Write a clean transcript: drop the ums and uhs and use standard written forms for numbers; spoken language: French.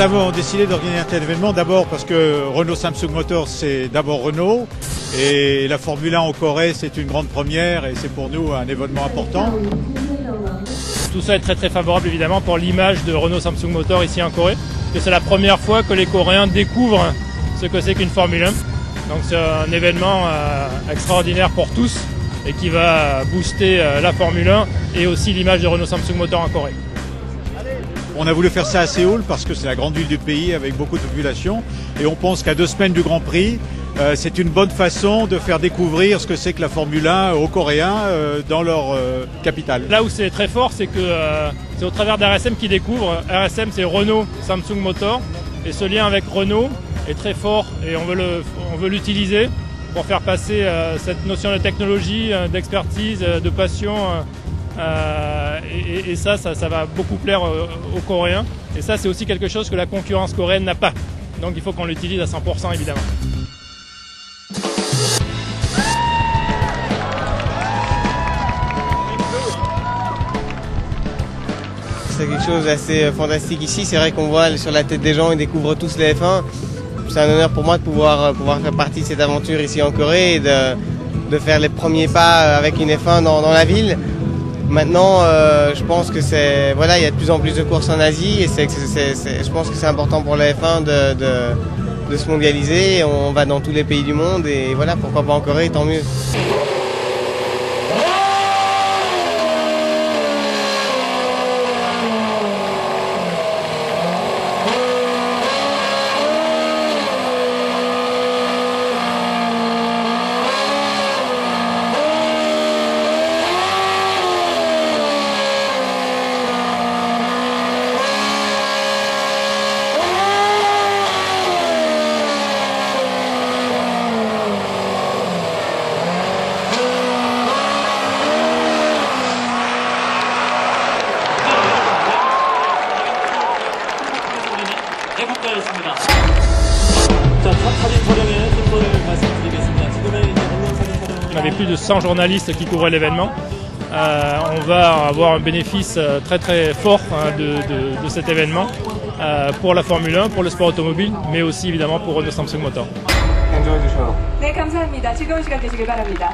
Nous avons décidé d'organiser un tel événement d'abord parce que Renault Samsung Motors c'est d'abord Renault et la Formule 1 en Corée c'est une grande première et c'est pour nous un événement important. Tout ça est très favorable évidemment pour l'image de Renault Samsung Motors ici en Corée. Parce que c'est la première fois que les Coréens découvrent ce que c'est qu'une Formule 1. Donc c'est un événement extraordinaire pour tous et qui va booster la Formule 1 et aussi l'image de Renault Samsung Motors en Corée. On a voulu faire ça à Séoul parce que c'est la grande ville du pays avec beaucoup de population et on pense qu'à 2 semaines du Grand Prix, c'est une bonne façon de faire découvrir ce que c'est que la Formule 1 aux Coréens dans leur capitale. Là où c'est très fort, c'est que c'est au travers d'RSM qu'ils découvrent. RSM c'est Renault Samsung Motors et ce lien avec Renault est très fort et on veut l'utiliser pour faire passer cette notion de technologie, d'expertise, de passion. Et ça va beaucoup plaire aux Coréens. Et ça, c'est aussi quelque chose que la concurrence coréenne n'a pas. Donc il faut qu'on l'utilise à 100% évidemment. C'est quelque chose d'assez fantastique ici. C'est vrai qu'on voit sur la tête des gens, ils découvrent tous les F1. C'est un honneur pour moi de pouvoir faire partie de cette aventure ici en Corée et de faire les premiers pas avec une F1 dans la ville. Maintenant, je pense que il y a de plus en plus de courses en Asie et je pense que c'est important pour la F1 de se mondialiser. On va dans tous les pays du monde et voilà, pourquoi pas en Corée, tant mieux. Il y avait plus de 100 journalistes qui couvraient l'événement. On va avoir un bénéfice très fort de cet événement pour la Formule 1, pour le sport automobile, mais aussi évidemment pour Renault Samsung Motors. 네, 감사합니다. 즐거운 시간 되시길 바랍니다.